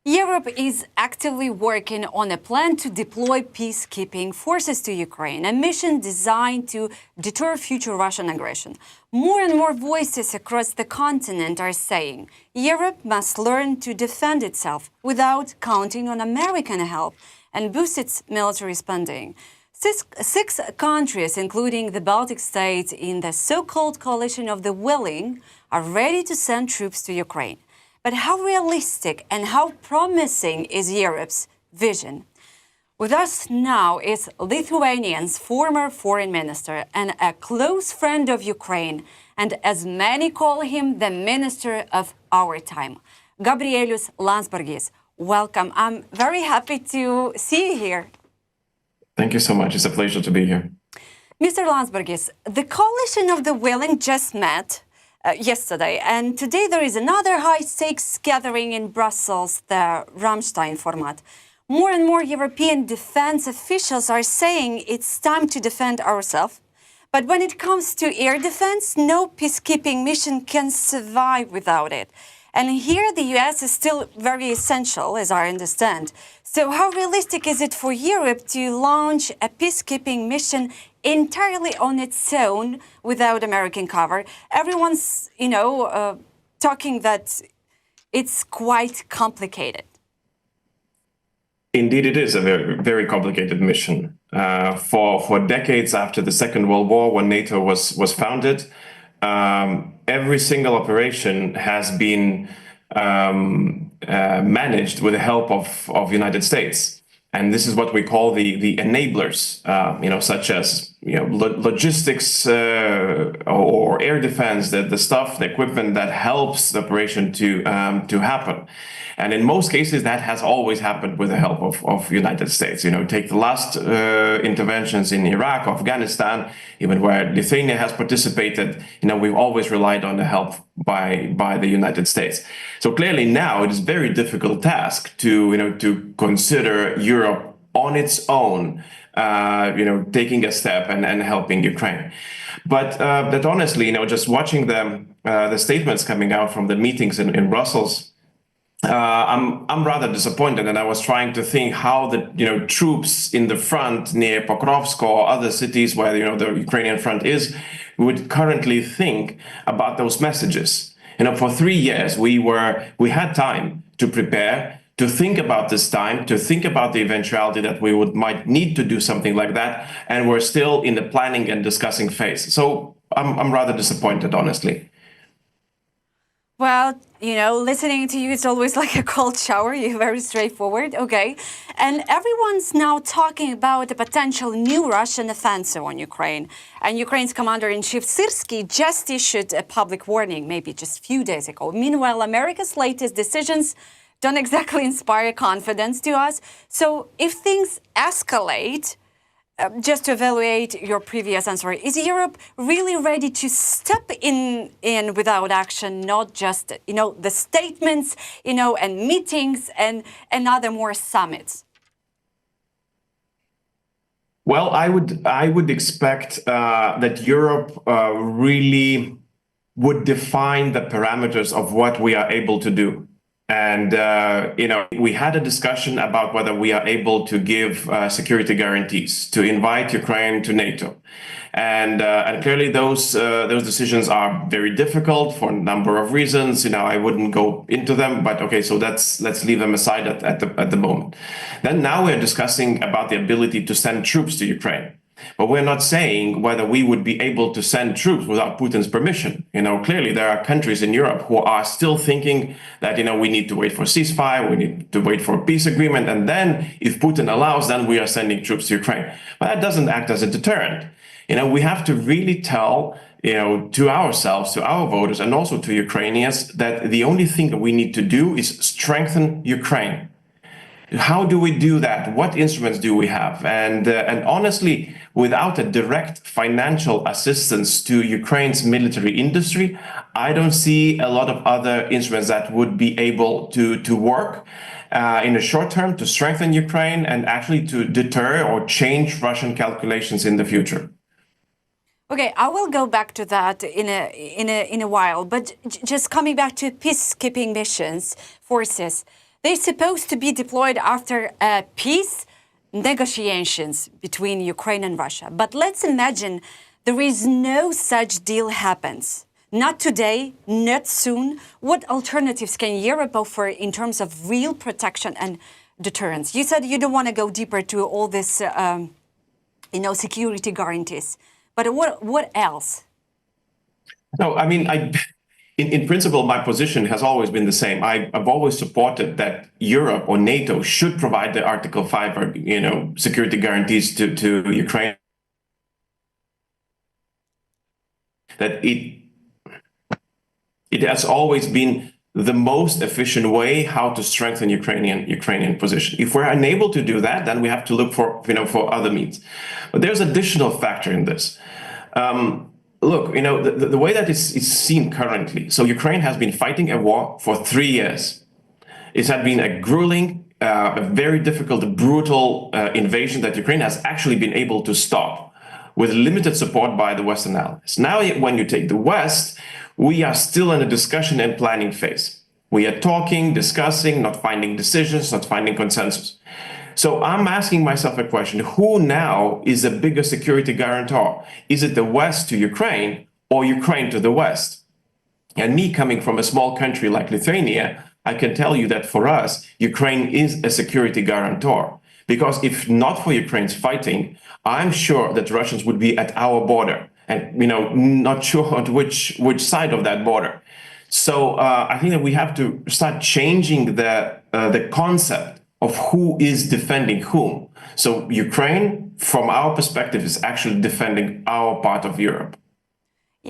Europe is actively working on a plan to deploy peacekeeping forces to Ukraine, a mission designed to deter future Russian aggression. More and more voices across the continent are saying Europe must learn to defend itself without counting on American help and boost its military spending. Six countries, including the Baltic states in the so-called coalition of the willing, are ready to send troops to Ukraine. But how realistic and how promising is Europe's vision? With us now is Lithuanian's former foreign minister and a close friend of Ukraine, and as many call him, the minister of our time, Gabrielius Landsbergis. Welcome. I'm very happy to see you here. Thank you so much. It's a pleasure to be here. Mr. Landsbergis, the coalition of the willing just met yesterday, and today there is another high-stakes gathering in Brussels, the Ramstein format. More and more European defense officials are saying it's time to defend ourselves. But when it comes to air defense, no peacekeeping mission can survive without it. And here the US is still very essential, as I understand. So how realistic is it for Europe to launch a peacekeeping mission entirely on its own without American cover? Everyone's, talking that it's quite complicated. Indeed, it is a very, very complicated mission. For decades after the Second World War, when NATO was founded, every single operation has been managed with the help of United States. And this is what we call the enablers, such as logistics or air defense, the stuff, the equipment that helps the operation to happen. And in most cases, that has always happened with the help of United States. Take the last interventions in Iraq, Afghanistan, even where Lithuania has participated. We've always relied on the help by the United States. So clearly now it is a very difficult task to consider Europe on its own, taking a step and helping Ukraine. But that honestly, just watching the statements coming out from the meetings in Brussels, I'm rather disappointed, and I was trying to think how the troops in the front near Pokrovsk or other cities where the Ukrainian front is would currently think about those messages. For 3 years we had time to prepare, to think about this time, to think about the eventuality that we might need to do something like that, and we're still in the planning and discussing phase. So I'm rather disappointed, honestly. Well, listening to you, it's always like a cold shower. You're very straightforward. Okay. And everyone's now talking about a potential new Russian offensive on Ukraine. And Ukraine's commander-in-chief Syrsky just issued a public warning, maybe just a few days ago. Meanwhile, America's latest decisions don't exactly inspire confidence to us. So if things escalate, just to evaluate your previous answer, is Europe really ready to step in without action, not just, the statements, and meetings and other more summits? Well, I would expect that Europe really would define the parameters of what we are able to do. And, we had a discussion about whether we are able to give security guarantees, to invite Ukraine to NATO. And clearly those decisions are very difficult for a number of reasons. I wouldn't go into them, but okay, so let's leave them aside at the moment. Then now we're discussing about the ability to send troops to Ukraine. But we're not saying whether we would be able to send troops without Putin's permission. Clearly there are countries in Europe who are still thinking that, we need to wait for ceasefire, we need to wait for a peace agreement, and then if Putin allows, then we are sending troops to Ukraine. But that doesn't act as a deterrent. We have to really tell, to ourselves, to our voters, and also to Ukrainians that the only thing that we need to do is strengthen Ukraine. How do we do that? What instruments do we have? And honestly, without a direct financial assistance to Ukraine's military industry, I don't see a lot of other instruments that would be able to work in the short term to strengthen Ukraine and actually to deter or change Russian calculations in the future. Okay, I will go back to that in a while, but just coming back to peacekeeping missions, forces. They're supposed to be deployed after peace negotiations between Ukraine and Russia. But let's imagine there is no such deal happens. Not today, not soon. What alternatives can Europe offer in terms of real protection and deterrence? You said you don't want to go deeper to all this, security guarantees. But what else? No, I mean, in principle, my position has always been the same. I've always supported that Europe or NATO should provide the Article 5, security guarantees to Ukraine. That it has always been the most efficient way how to strengthen Ukrainian position. If we're unable to do that, then we have to look for other means. But there's additional factor in this. Look, the way that it's seen currently. So Ukraine has been fighting a war for 3 years. It had been a grueling, a very difficult, brutal invasion that Ukraine has actually been able to stop with limited support by the Western allies. Now, when you take the West, we are still in a discussion and planning phase. We are talking, discussing, not finding decisions, not finding consensus. So I'm asking myself a question, who now is a bigger security guarantor? Is it the West to Ukraine or Ukraine to the West? And me coming from a small country like Lithuania, I can tell you that for us, Ukraine is a security guarantor. Because if not for Ukraine's fighting, I'm sure that Russians would be at our border and, not sure on which side of that border. So I think that we have to start changing the concept of who is defending whom. So Ukraine, from our perspective, is actually defending our part of Europe.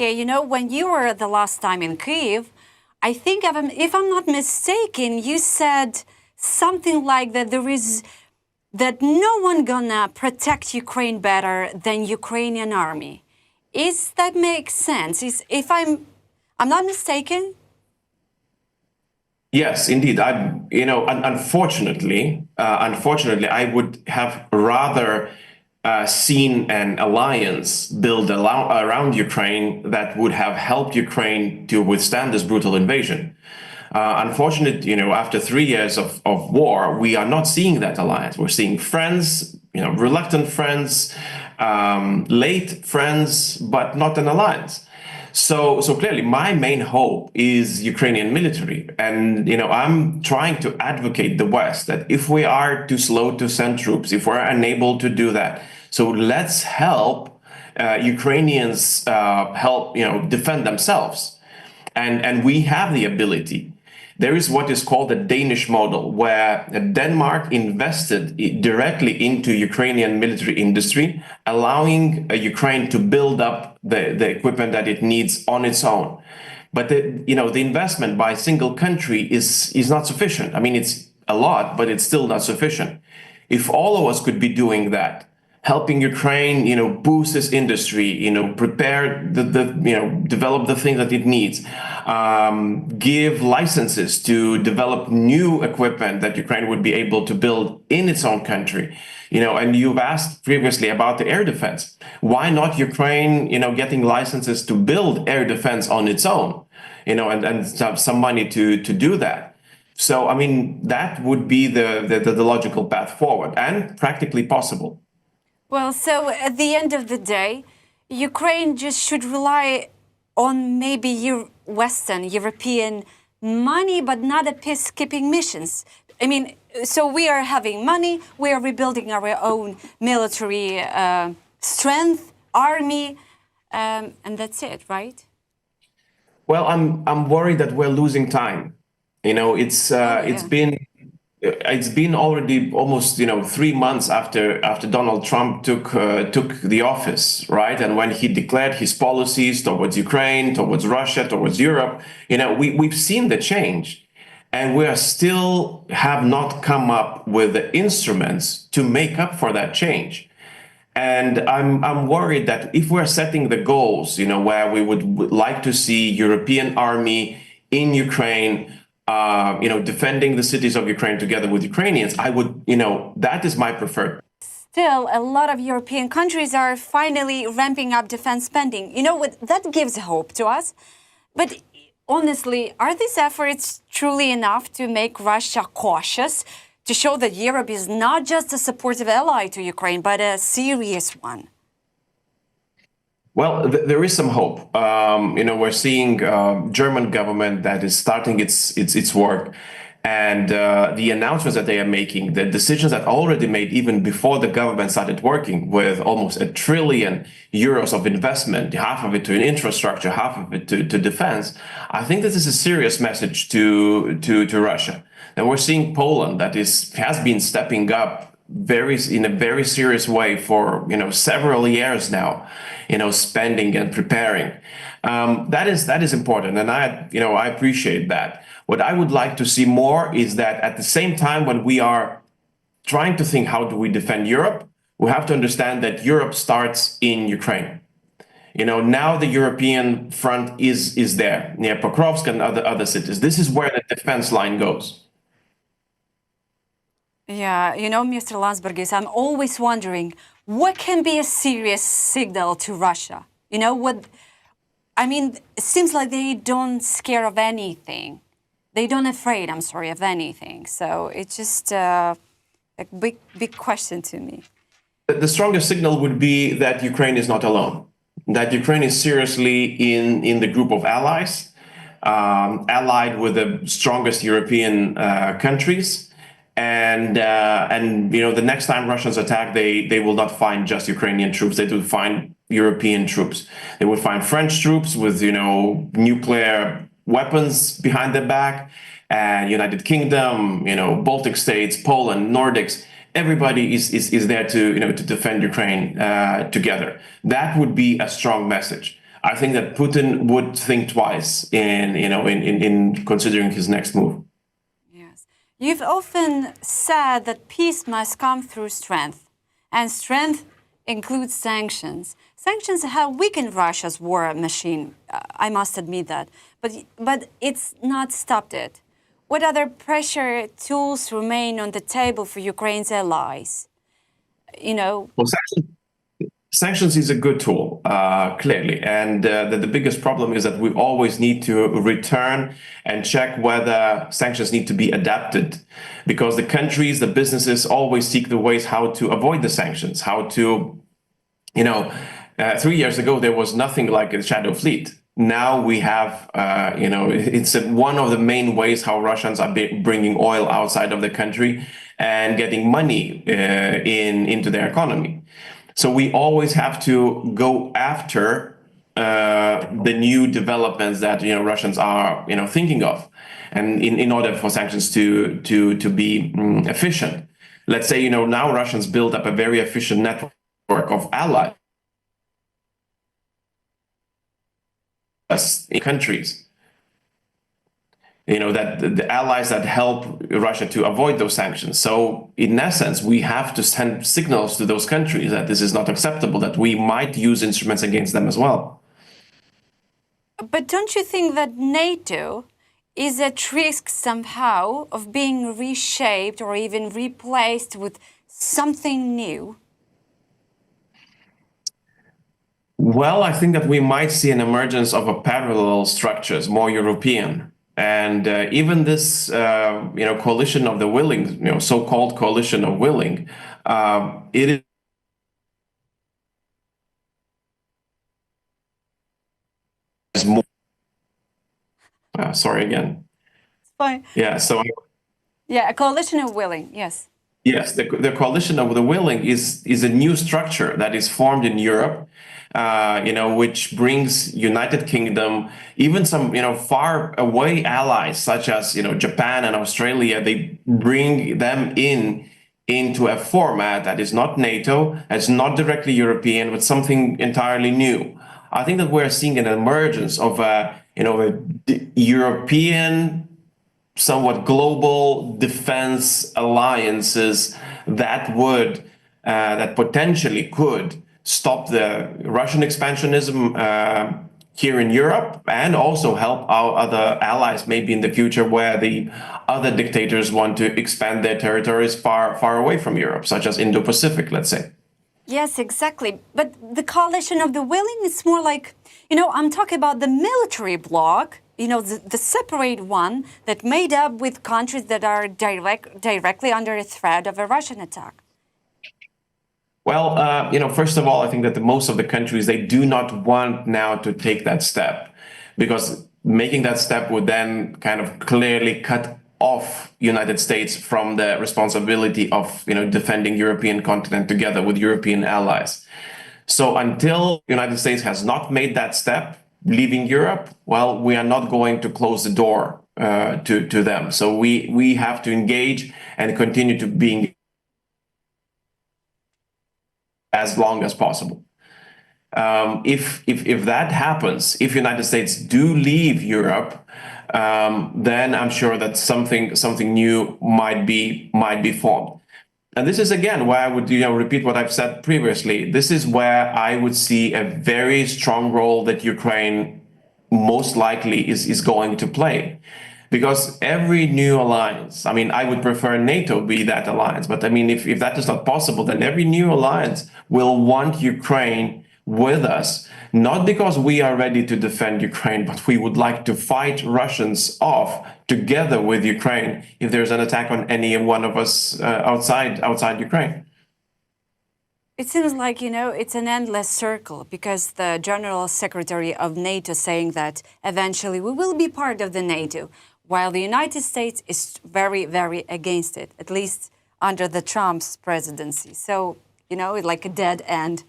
Yeah, when you were the last time in Kyiv, I think, if I'm not mistaken, you said something like that no one gonna protect Ukraine better than Ukrainian army. Is that make sense? If I'm not mistaken? Yes, indeed. Unfortunately, I would have rather seen an alliance build around Ukraine that would have helped Ukraine to withstand this brutal invasion. Unfortunately, after 3 years of war, we are not seeing that alliance. We're seeing friends, reluctant friends, late friends, but not an alliance. So clearly, my main hope is Ukrainian military. And, I'm trying to advocate the West that if we are too slow to send troops, if we're unable to do that, so let's help Ukrainians defend themselves. And we have the ability. There is what is called the Danish model, where Denmark invested directly into Ukrainian military industry, allowing Ukraine to build up the equipment that it needs on its own. But the investment by a single country is not sufficient. I mean, it's a lot, but it's still not sufficient. If all of us could be doing that, helping Ukraine, boost its industry, prepare develop the things that it needs, give licenses to develop new equipment that Ukraine would be able to build in its own country. And you've asked previously about the air defense. Why not Ukraine, getting licenses to build air defense on its own, and some money to do that. So, I mean, that would be the logical path forward and practically possible. Well, so at the end of the day, Ukraine just should rely on maybe Western European money, but not a peacekeeping missions. I mean, so we are having money, we are rebuilding our own military strength, army, and that's it, right? Well, I'm worried that we're losing time. It's been already almost 3 months after Donald Trump took the office, right? And when he declared his policies towards Ukraine, towards Russia, towards Europe, we've seen the change, and we are still have not come up with the instruments to make up for that change. And I'm worried that if we're setting the goals, where we would like to see European army in Ukraine, defending the cities of Ukraine together with Ukrainians, that is my preferred. Still, a lot of European countries are finally ramping up defense spending. That gives hope to us. But honestly, are these efforts truly enough to make Russia cautious, to show that Europe is not just a supportive ally to Ukraine, but a serious one? Well, there is some hope. We're seeing German government that is starting its work, and the announcements that they are making, the decisions that are already made even before the government started working, with almost €1 trillion of investment, half of it to infrastructure, half of it to defense. I think this is a serious message to Russia. And we're seeing Poland that has been stepping up in a very serious way for several years now, spending and preparing. That is important, and I appreciate that. What I would like to see more is that at the same time, when we are trying to think how do we defend Europe, we have to understand that Europe starts in Ukraine. Now the European front is there near Pokrovsk and other cities. This is where the defense line goes. Yeah, Mr. Landsbergis, I'm always wondering what can be a serious signal to Russia? It seems like they don't scare of anything. They don't afraid, of anything. So it's just a big question to me. The strongest signal would be that Ukraine is not alone, that Ukraine is seriously in the group of allies, allied with the strongest European countries. And the next time Russians attack, they will not find just Ukrainian troops. They will find European troops. They will find French troops with nuclear weapons behind their back, and United Kingdom, Baltic states, Poland, Nordics. Everybody is there to defend Ukraine together. That would be a strong message. I think that Putin would think twice in considering his next move. You've often said that peace must come through strength, and strength includes sanctions. Sanctions have weakened Russia's war machine, I must admit that, but it's not stopped it. What other pressure tools remain on the table for Ukraine's allies? Well, sanctions is a good tool, clearly. And the biggest problem is that we always need to return and check whether sanctions need to be adapted, because the countries, the businesses always seek the ways how to avoid the sanctions, how to, 3 years ago, there was nothing like a shadow fleet. Now we have, it's one of the main ways how Russians are bringing oil outside of the country and getting money into their economy. So we always have to go after the new developments that Russians are thinking of, and in order for sanctions to be efficient. Let's say now Russians build up a very efficient network of allies in countries. That the allies that help Russia to avoid those sanctions. So in essence, we have to send signals to those countries that this is not acceptable, that we might use instruments against them as well. But don't you think that NATO is at risk somehow of being reshaped or even replaced with something new? Well, I think that we might see an emergence of a parallel structures, more European. And even this, coalition of the willing, so-called coalition of willing, it is more. Sorry again. It's fine. Yeah. So. Yeah, a coalition of willing. Yes. Yes, the coalition of the willing is a new structure that is formed in Europe. Which brings United Kingdom, even some, far away allies such as, Japan and Australia. They bring them into a format that is not NATO, it's not directly European, but something entirely new. I think that we're seeing an emergence of a European, somewhat global defense alliances that potentially could stop the Russian expansionism here in Europe, and also help our other allies maybe in the future where the other dictators want to expand their territories far away from Europe, such as Indo-Pacific, let's say. Yes, exactly. But the coalition of the willing is more like, I'm talking about the military bloc the separate one that made up with countries that are directly under a threat of a Russian attack? Well, first of all, I think that most of the countries, they do not want now to take that step, because making that step would then kind of clearly cut off United States from the responsibility of, defending European continent together with European allies. So until United States has not made that step, leaving Europe, well, we are not going to close the door to them. So we have to engage and continue to be as long as possible. If that happens, if United States do leave Europe, then I'm sure that something new might be formed. And this is again where I would repeat what I've said previously. This is where I would see a very strong role that Ukraine most likely is going to play. Because every new alliance, I mean, I would prefer NATO be that alliance, but I mean, if that is not possible, then every new alliance will want Ukraine with us, not because we are ready to defend Ukraine, but we would like to fight Russians off together with Ukraine if there's an attack on any one of us outside Ukraine. It seems like, it's an endless circle, because the General Secretary of NATO saying that eventually we will be part of the NATO, while the United States is very, very against it, at least under the Trump's presidency. So, like a dead end.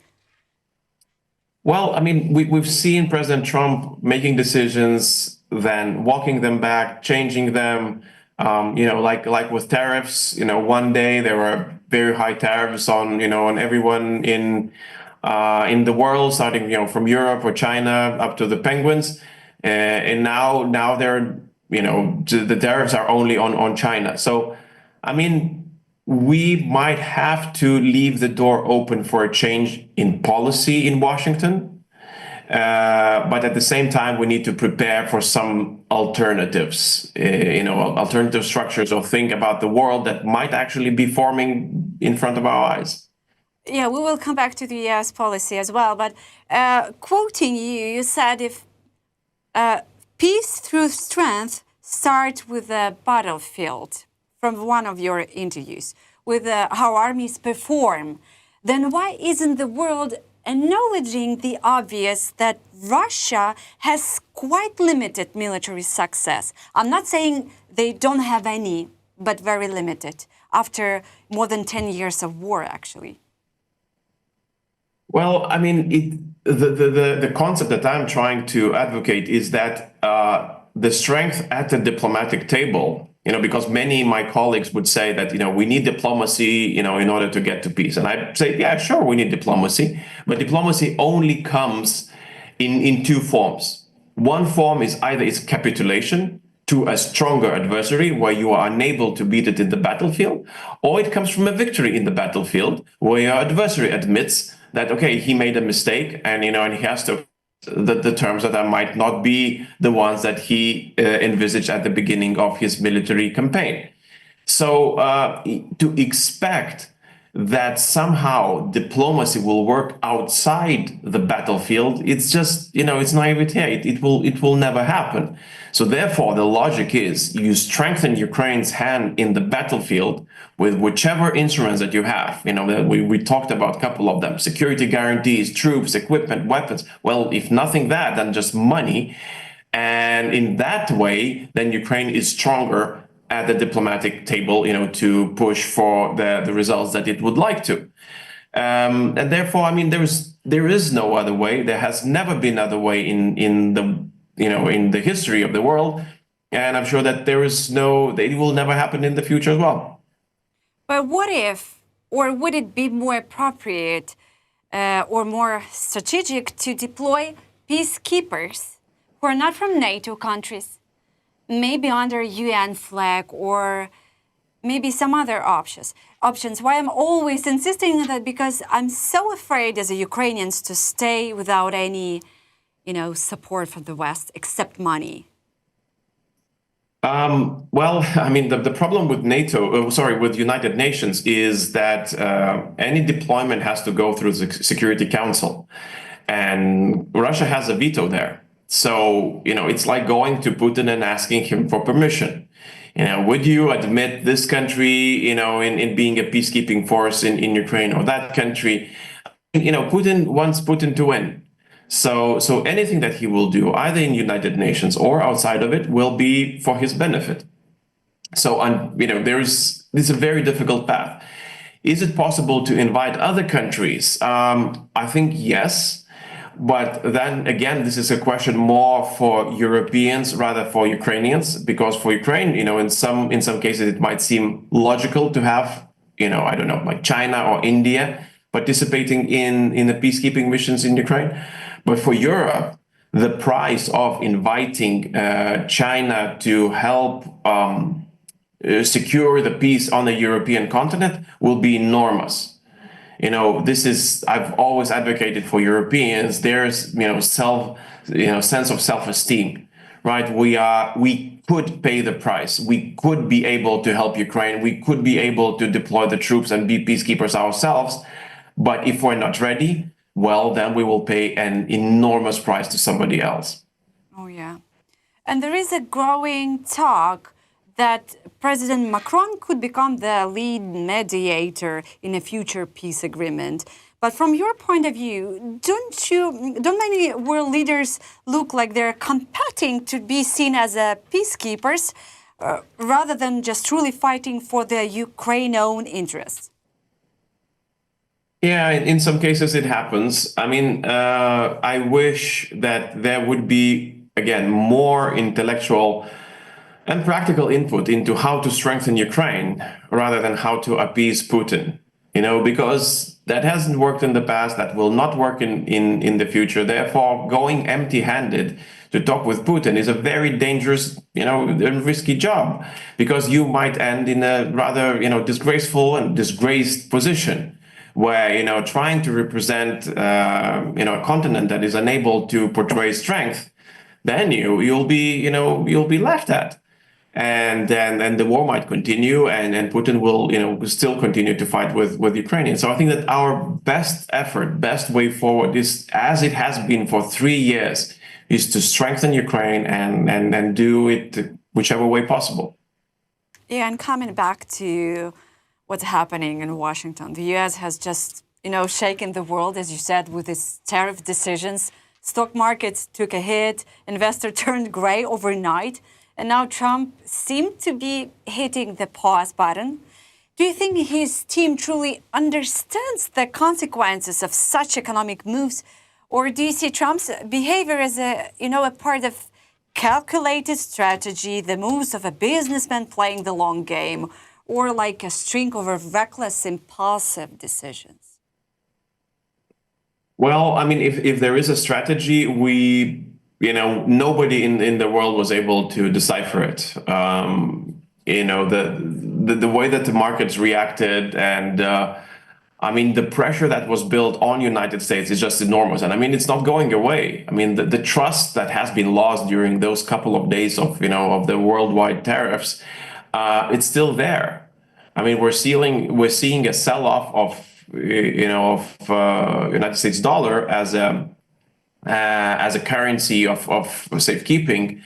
Well, I mean, we've seen President Trump making decisions, then walking them back, changing them. Like with tariffs. One day there were very high tariffs on everyone in the world, starting from Europe or China up to the penguins, and now they're the tariffs are only on China. So, I mean, we might have to leave the door open for a change in policy in Washington. But at the same time, we need to prepare for some alternatives, alternative structures, or think about the world that might actually be forming in front of our eyes. Yeah, we will come back to the US policy as well. But quoting you, you said if peace through strength starts with the battlefield, from one of your interviews, with how armies perform, then why isn't the world acknowledging the obvious that Russia has quite limited military success? I'm not saying they don't have any, but very limited, after more than 10 years of war, actually. Well, I mean, the concept that I'm trying to advocate is that the strength at the diplomatic table, because many of my colleagues would say that, we need diplomacy, in order to get to peace. And I say, yeah, sure, we need diplomacy, but diplomacy only comes in two forms. One form is either it's capitulation to a stronger adversary where you are unable to beat it in the battlefield, or it comes from a victory in the battlefield where your adversary admits that, okay, he made a mistake, and, and he has to the terms that might not be the ones that he envisaged at the beginning of his military campaign. So to expect that somehow diplomacy will work outside the battlefield, it's just, it's naivete. It will never happen. So therefore, the logic is you strengthen Ukraine's hand in the battlefield with whichever instruments that you have. We talked about a couple of them: security guarantees, troops, equipment, weapons. Well, if nothing that, then just money. And in that way, then Ukraine is stronger at the diplomatic table, to push for the results that it would like to. And therefore, I mean, there is no other way. There has never been other way in the history of the world. And I'm sure that it will never happen in the future as well. But what if, or would it be more appropriate or more strategic to deploy peacekeepers who are not from NATO countries, maybe under UN flag, or maybe some other options? Why I'm always insisting on that, because I'm so afraid as a Ukrainians to stay without any, support from the West except money. Well, I mean, the problem with with United Nations is that any deployment has to go through the Security Council, and Russia has a veto there. So, it's like going to Putin and asking him for permission. Would you admit this country, in being a peacekeeping force in Ukraine, or that country? Putin wants Putin to win. So anything that he will do, either in United Nations or outside of it, will be for his benefit. So, this is a very difficult path. Is it possible to invite other countries? I think yes. But then again, this is a question more for Europeans rather for Ukrainians, because for Ukraine, in some cases, it might seem logical to have, I don't know, like China or India participating in the peacekeeping missions in Ukraine. But for Europe, the price of inviting China to help secure the peace on the European continent will be enormous. I've always advocated for Europeans. There's, sense of self-esteem, right? We could pay the price. We could be able to help Ukraine. We could be able to deploy the troops and be peacekeepers ourselves. But if we're not ready, well, then we will pay an enormous price to somebody else. Oh, yeah. And there is a growing talk that President Macron could become the lead mediator in a future peace agreement. But from your point of view, don't many world leaders look like they're competing to be seen as peacekeepers rather than just truly fighting for the Ukraine's own interests? Yeah, in some cases it happens. I wish that there would be, again, more intellectual and practical input into how to strengthen Ukraine rather than how to appease Putin, because that hasn't worked in the past, that will not work in the future. Therefore, going empty-handed to talk with Putin is a very dangerous, and risky job, because you might end in a rather, disgraceful and disgraced position where, trying to represent, a continent that is unable to portray strength, then you'll be laughed at. And then the war might continue, and Putin will, still continue to fight with Ukrainians. So I think that our best effort, best way forward is, as it has been for 3 years, is to strengthen Ukraine and do it whichever way possible. Yeah, and coming back to what's happening in Washington, the U.S. has just, shaken the world, as you said, with its tariff decisions. Stock markets took a hit, investor turned gray overnight. And now Trump seemed to be hitting the pause button. Do you think his team truly understands the consequences of such economic moves? Or do you see Trump's behavior as a part of calculated strategy, the moves of a businessman playing the long game, or like a string of reckless, impulsive decisions? Well, if there is a strategy, nobody in the world was able to decipher it. The way that the markets reacted, and the pressure that was built on United States is just enormous. And it's not going away. The trust that has been lost during those couple of days of the worldwide tariffs, it's still there. We're seeing a sell-off of United States dollar as a currency of safekeeping,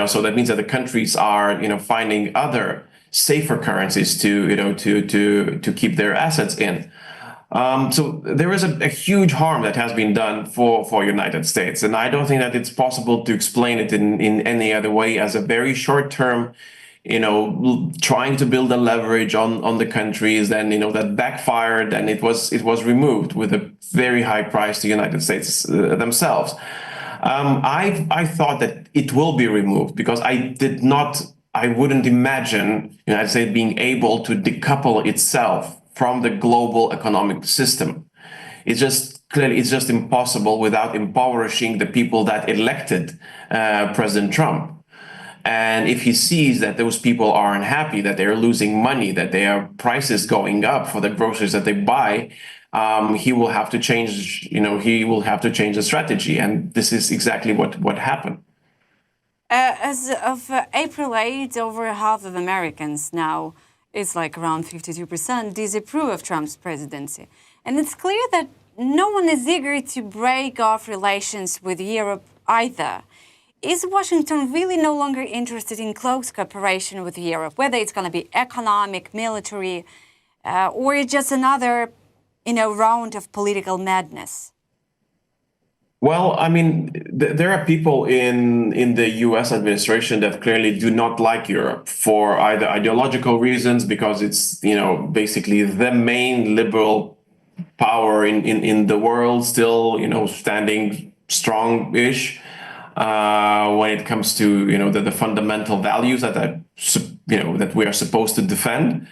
so that means that the countries are, finding other safer currencies to keep their assets in. So there is a huge harm that has been done for United States, and I don't think that it's possible to explain it in any other way as a very short term, trying to build a leverage on the countries, then that backfired, and it was removed with a very high price to United States themselves. I thought that it will be removed because I wouldn't imagine United States being able to decouple itself from the global economic system. It's just impossible without impoverishing the people that elected President Trump. And if he sees that those people are unhappy, that they're losing money, that their prices going up for the groceries that they buy, he will have to change. He will have to change the strategy, and this is exactly what happened. As of April 8, over half of Americans now, it's like around 52%, disapprove of Trump's presidency, and it's clear that no one is eager to break off relations with Europe either. is Washington really no longer interested in close cooperation with Europe, whether it's going to be economic, military, or it's just another, round of political madness? Well, I mean, there are people in the U.S. administration that clearly do not like Europe for either ideological reasons, because it's, basically the main liberal power in the world, still, standing strong-ish when it comes to, the fundamental values that we are supposed to defend.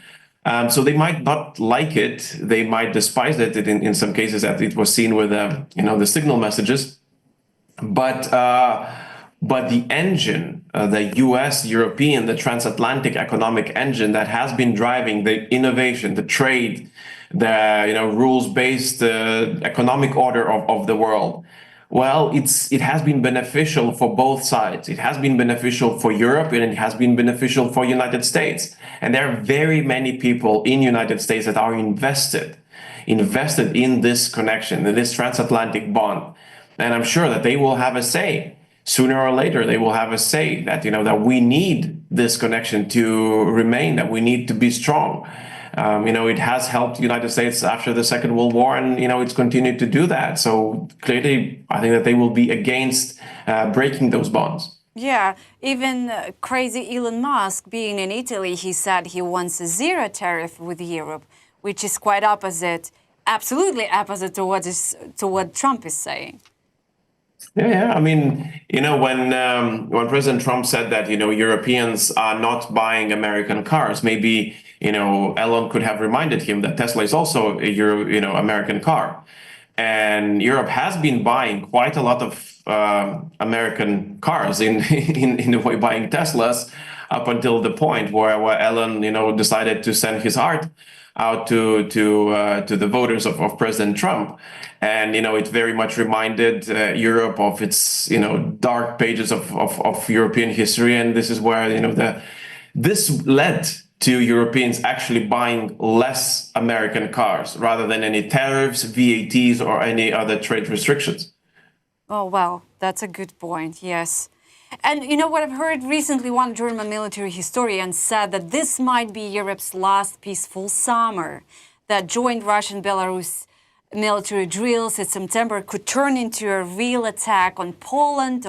So they might not like it. They might despise it in some cases, as it was seen with the signal messages. But the engine, the U.S., European, the transatlantic economic engine that has been driving the innovation, the trade, the rules-based economic order of the world. Well, it has been beneficial for both sides. It has been beneficial for Europe, and it has been beneficial for United States. And there are very many people in United States that are invested in this connection, in this transatlantic bond. And I'm sure that they will have a say. Sooner or later, they will have a say that, that we need this connection to remain, that we need to be strong. It has helped the United States after the Second World War, and, it's continued to do that. So clearly, I think that they will be against breaking those bonds. Yeah, even crazy Elon Musk, being in Italy, he said he wants a zero tariff with Europe, which is quite opposite, absolutely opposite to what Trump is saying. Yeah. I mean, when President Trump said that, Europeans are not buying American cars, maybe, Elon could have reminded him that Tesla is also a American car. And Europe has been buying quite a lot of American cars in a way, buying Teslas, up until the point where Elon, decided to send his art out to the voters of President Trump. And, it very much reminded Europe of its, dark pages of European history. And this is where, this led to Europeans actually buying less American cars rather than any tariffs, VATs, or any other trade restrictions. Oh, well, that's a good point, yes. And you know what I've heard recently? One German military historian said that this might be Europe's last peaceful summer, that joint Russian-Belarus military drills in September could turn into a real attack on Poland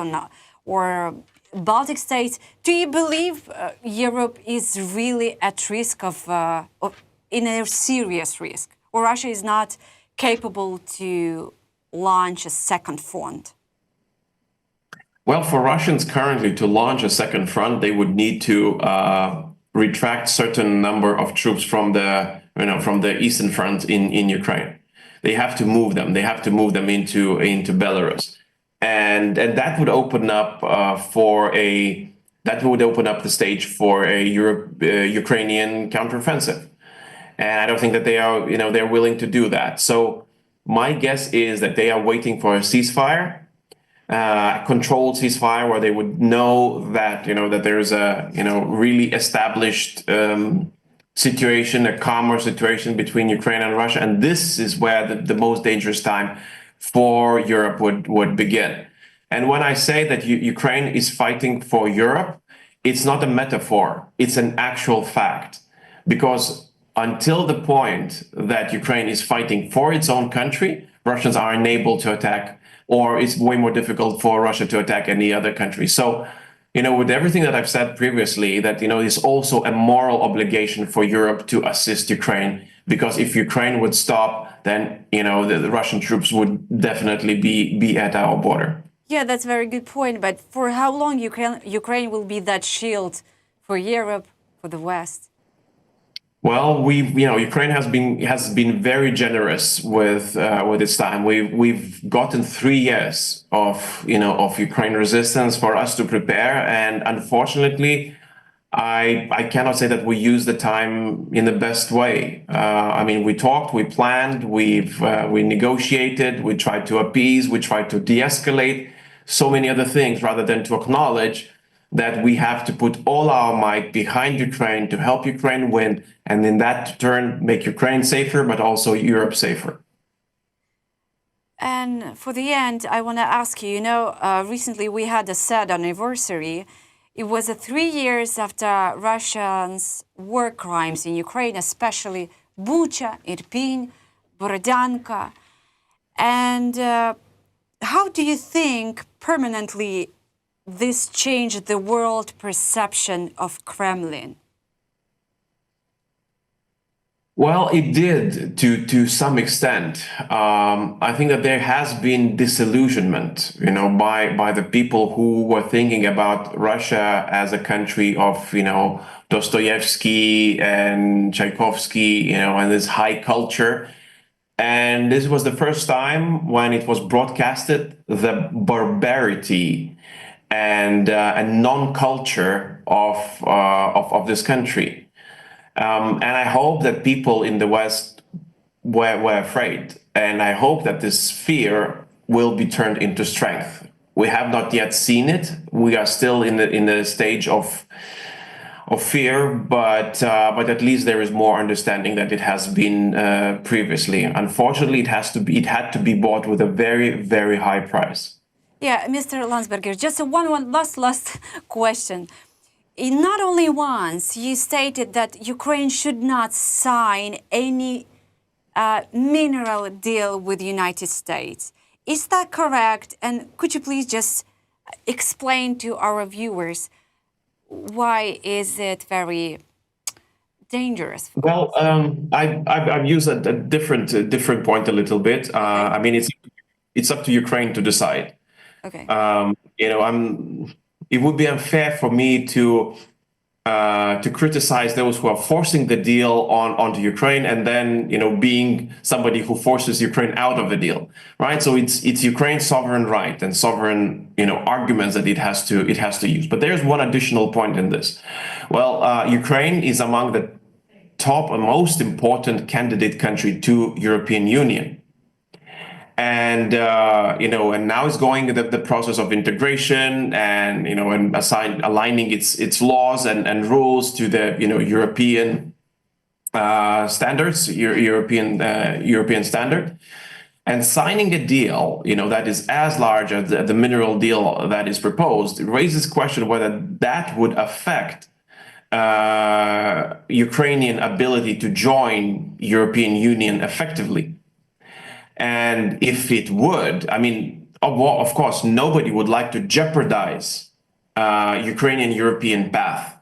or Baltic states. Do you believe Europe is really at risk in a serious risk, or Russia is not capable to launch a second front? Well, for Russians currently to launch a second front, they would need to retract certain number of troops from the eastern front in Ukraine. They have to move them. They have to move them into Belarus, and that would open up the stage for a Ukrainian counteroffensive. And I don't think that they're willing to do that. So my guess is that they are waiting for a ceasefire. Controlled ceasefire, where they would know that that there's a really established situation, a calmer situation between Ukraine and Russia, and this is where the most dangerous time for Europe would begin. And when I say that Ukraine is fighting for Europe, it's not a metaphor; it's an actual fact, because until the point that Ukraine is fighting for its own country, Russians are unable to attack, or it's way more difficult for Russia to attack any other country. So, with everything that I've said previously, that, it's also a moral obligation for Europe to assist Ukraine, because if Ukraine would stop, then, the Russian troops would definitely be at our border. Yeah, that's a very good point. But for how long Ukraine will be that shield for Europe, for the West? Well, Ukraine has been very generous with its time. We've gotten 3 years of Ukraine resistance for us to prepare, and unfortunately, I cannot say that we used the time in the best way. We talked, we planned, we negotiated, we tried to appease, we tried to de-escalate, so many other things, rather than to acknowledge that we have to put all our might behind Ukraine to help Ukraine win, and in that turn make Ukraine safer, but also Europe safer. And for the end, I want to ask you, recently we had a sad anniversary. It was 3 years after Russia's war crimes in Ukraine, especially Bucha, Irpin, Borodanka. And how do you think permanently this changed the world perception of Kremlin? Well, it did to some extent. I think that there has been disillusionment, by the people who were thinking about Russia as a country of, Dostoevsky and Tchaikovsky, and this high culture. And this was the first time when it was broadcasted the barbarity and non-culture of this country. And I hope that people in the West were afraid. And I hope that this fear will be turned into strength. We have not yet seen it. We are still in the stage of fear, but at least there is more understanding that it has been previously. Unfortunately, it had to be bought with a very, very high price. Yeah, Mr. Landsbergis, just one last question. Not only once, you stated that Ukraine should not sign any mineral deal with the United States. Is that correct? And could you please just explain to our viewers why is it very dangerous? Well, I've used a different point a little bit. I mean, it's up to Ukraine to decide. Okay. It would be unfair for me to criticize those who are forcing the deal onto Ukraine and then being somebody who forces Ukraine out of the deal, right? So it's Ukraine's sovereign right and sovereign arguments that it has to use. But there's one additional point in this. Well, Ukraine is among the top and most important candidate country to European Union. And and now it's going the process of integration and and aligning its laws and rules to the European standards, European standard, and signing a deal that is as large as the mineral deal that is proposed raises question whether that would affect Ukrainian ability to join European Union effectively. And if it would, I mean, of course, nobody would like to jeopardize Ukrainian European path.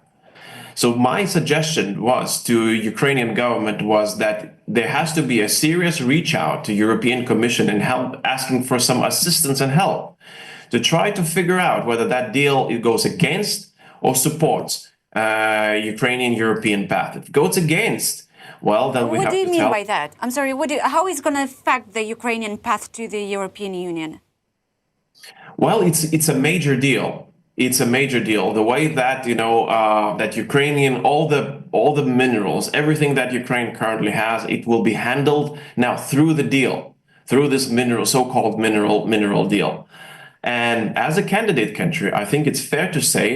So my suggestion was to Ukrainian government was that there has to be a serious reach out to European Commission and help, asking for some assistance and help to try to figure out whether that deal it goes against or supports Ukrainian European path. If it goes against, well, then we have to What do you mean tell. by that? I'm sorry, how is it going to affect the Ukrainian path to the European Union? Well, it's a major deal. It's a major deal. The way that that Ukrainian all the minerals, everything that Ukraine currently has, it will be handled now through the deal, through this so-called mineral deal. And as a candidate country, I think it's fair to say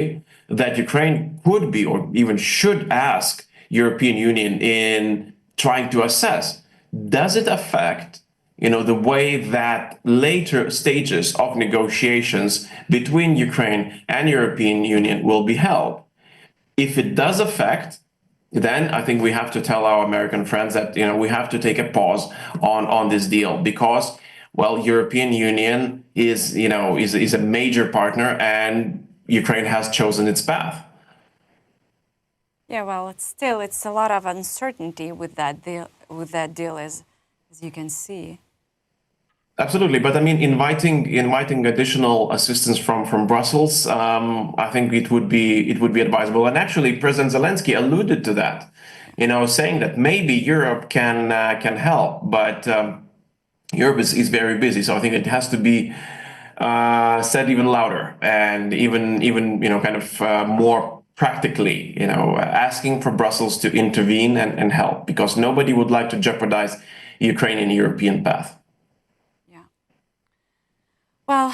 that Ukraine could be or even should ask European Union in trying to assess, does it affect the way that later stages of negotiations between Ukraine and European Union will be held? If it does affect, then I think we have to tell our American friends that we have to take a pause on this deal because, well, European Union is a major partner and Ukraine has chosen its path. Yeah, well, it's a lot of uncertainty with that deal, as you can see. Absolutely, but I mean, inviting additional assistance from Brussels, I think it would be advisable. And actually, President Zelensky alluded to that, saying that maybe Europe can help, but Europe is very busy. So I think it has to be said even louder and even kind of more practically, asking for Brussels to intervene and help because nobody would like to jeopardize Ukrainian European path. Well,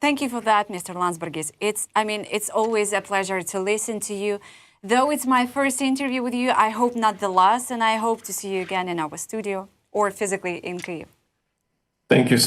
thank you for that, Mr. Landsbergis. It's always a pleasure to listen to you. Though it's my first interview with you, I hope not the last, and I hope to see you again in our studio or physically in Kyiv. Thank you so